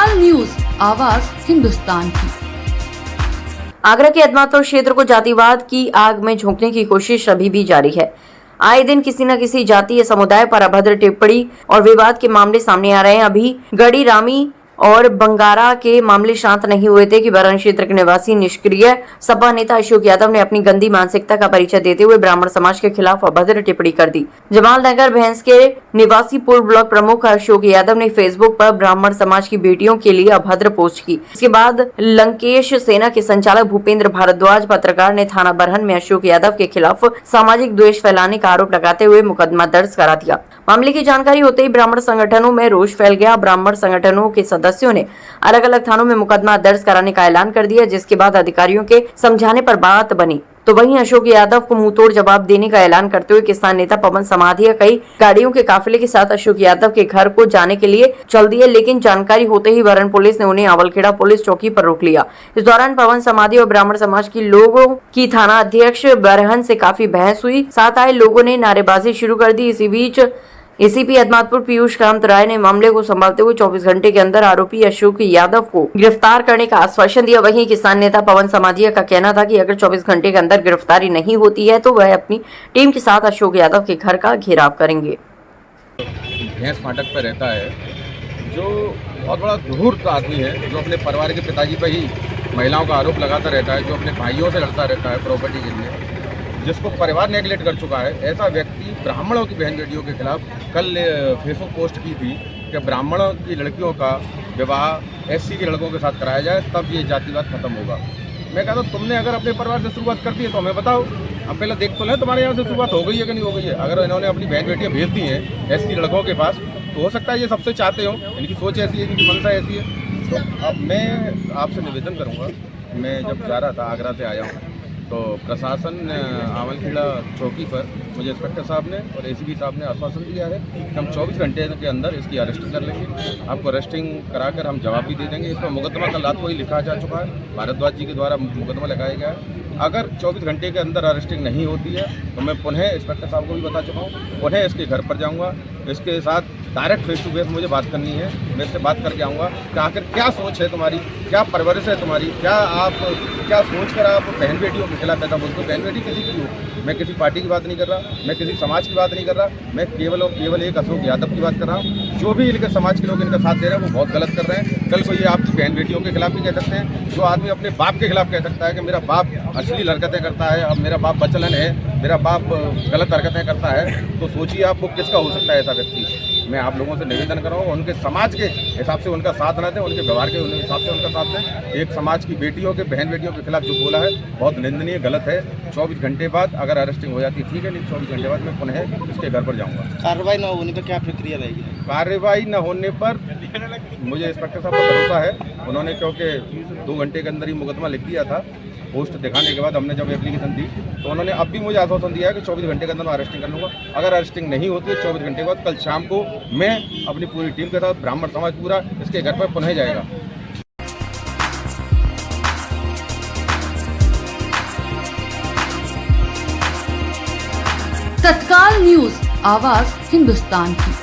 तत्काल न्यूज, आवाज हिंदुस्तान की। आगरा के अदमापुर क्षेत्र को जातिवाद की आग में झोंकने की कोशिश अभी भी जारी है। आए दिन किसी न किसी जातीय समुदाय पर अभद्र टिप्पणी और विवाद के मामले सामने आ रहे हैं। अभी गढ़ी रामी और बंगारा के मामले शांत नहीं हुए थे कि बरन क्षेत्र के निवासी निष्क्रिय सपा नेता अशोक यादव ने अपनी गंदी मानसिकता का परिचय देते हुए ब्राह्मण समाज के खिलाफ अभद्र टिप्पणी कर दी। जमालनगर भैंस के निवासी पूर्व ब्लॉक प्रमुख अशोक यादव ने फेसबुक पर ब्राह्मण समाज की बेटियों के लिए अभद्र पोस्ट की। इसके बाद लंकेश सेना के संचालक भूपेंद्र भारद्वाज पत्रकार ने थाना बरहन में अशोक यादव के खिलाफ सामाजिक द्वेष फैलाने का आरोप लगाते हुए मुकदमा दर्ज करा दिया। मामले की जानकारी होते ही ब्राह्मण संगठनों में रोष फैल गया। ब्राह्मण संगठनों के सदस्यों ने अलग अलग थानों में मुकदमा दर्ज कराने का ऐलान कर दिया, जिसके बाद अधिकारियों के समझाने पर बात बनी। तो वहीं अशोक यादव को मुंहतोड़ जवाब देने का ऐलान करते हुए किसान नेता पवन समाधिया कई गाड़ियों के काफिले के साथ अशोक यादव के घर को जाने के लिए चल दिए, लेकिन जानकारी होते ही बरन पुलिस ने उन्हें अवलखेड़ा पुलिस चौकी पर रोक लिया। इस दौरान पवन समाधिया और ब्राह्मण समाज की लोगों की थाना अध्यक्ष बरहन से काफी बहस हुई। साथ आए लोगों ने नारेबाजी शुरू कर दी। इसी बीच एसीपी अदमापुर पीयूष कांत राय ने मामले को संभालते हुए 24 घंटे के अंदर आरोपी अशोक यादव को गिरफ्तार करने का आश्वासन दिया। वहीं किसान नेता पवन समाधिया का कहना था कि अगर 24 घंटे के अंदर गिरफ्तारी नहीं होती है तो वह अपनी टीम के साथ अशोक यादव के घर का घेराव करेंगे। भैंस फाटक पर रहता है, जो बहुत बड़ा धूर्त आदमी है, जो अपने परिवार के पिताजी पर ही महिलाओं का आरोप लगाता रहता है, जो अपने भाइयों से लड़ता रहता है प्रॉपर्टी के लिए, जिसको परिवार नेगलेक्ट कर चुका है। ऐसा व्यक्ति ब्राह्मणों की बहन बेटियों के खिलाफ कल फेसबुक पोस्ट की थी कि ब्राह्मणों की लड़कियों का विवाह एससी के लड़कों के साथ कराया जाए, तब ये जातिवाद खत्म होगा। मैं कहता हूँ तुमने अगर अपने परिवार से शुरुआत कर दी है तो हमें बताओ, अब पहले देख तो लें तुम्हारे यहाँ से शुरुआत हो गई है कि नहीं हो गई है। अगर इन्होंने अपनी बहन बेटियाँ भेज दी हैं एससी लड़कों के पास तो हो सकता है ये सबसे चाहते हो, इनकी सोच ऐसी है, इनकी मनसा ऐसी है। तो अब मैं आपसे निवेदन करूँगा, मैं जब जा रहा था आगरा से आया हूँ तो प्रशासन अवलखेड़ा चौकी पर मुझे इंस्पेक्टर साहब ने और एसीपी साहब ने आश्वासन दिया है कि हम 24 घंटे के अंदर इसकी अरेस्टिंग कर लेंगे। आपको अरेस्टिंग कराकर हम जवाब भी दे देंगे। इस पर मुकदमा कल रात को ही लिखा जा चुका है, भारद्वाज जी के द्वारा मुकदमा लगाया गया है। अगर 24 घंटे के अंदर अरेस्टिंग नहीं होती है तो मैं पुनः इंस्पेक्टर साहब को भी बता चुका हूँ, पुनः इसके घर पर जाऊँगा, इसके साथ डायरेक्ट फेस टू फेस मुझे बात करनी है। मैं इससे बात करके आऊँगा कि आखिर क्या सोच है तुम्हारी, क्या परवरिश है तुम्हारी, क्या सोच कर आप बहन बेटियों के खिलाफ पैदा बोलते हो। बहन बेटी किसी की हो, मैं किसी पार्टी की बात नहीं कर रहा, मैं किसी समाज की बात नहीं कर रहा, मैं केवल और केवल एक अशोक यादव की बात कर रहा हूँ। जो भी इनके समाज के लोग इनका साथ दे रहे हैं वो बहुत गलत कर रहे हैं। कल को ये आपकी बहन बेटियों के खिलाफ भी कह सकते हैं। जो आदमी अपने बाप के खिलाफ कह सकता है कि मेरा बाप अश्लील हरकतें करता है, अब मेरा बाप बचलन है, मेरा बाप गलत हरकतें करता है, तो सोचिए आपको किसका हो सकता है ऐसा व्यक्ति। मैं आप लोगों से निवेदन कर रहा हूँ, उनके समाज के हिसाब से उनका साथ न दें, उनके व्यवहार के हिसाब से उनका साथ दें। एक समाज की बेटियों के बहन बेटियों के खिलाफ जो बोला है बहुत निंदनीय, गलत है। 24 घंटे बाद अगर अरेस्टिंग हो जाती है ठीक है, नहीं 24 घंटे बाद मैं पुनः इसके घर पर जाऊँगा। कार्रवाई न होने पर क्या प्रक्रिया रहेगी? कार्रवाई न होने पर मुझे इंस्पेक्टर साहब पर भरोसा है, उन्होंने क्योंकि 2 घंटे के अंदर ही मुकदमा लिख दिया था। पोस्ट दिखाने के बाद हमने जब एप्लीकेशन दी तो उन्होंने अब भी मुझे आश्वासन दिया है कि 24 घंटे के अंदर मैं अरेस्टिंग कर लूँगा। अगर अरेस्टिंग नहीं होती है 24 घंटे के बाद, कल शाम को मैं अपनी पूरी टीम के साथ ब्राह्मण समाज पूरा इसके घर पर पुनः जाएगा। तत्काल न्यूज, आवाज हिंदुस्तान की।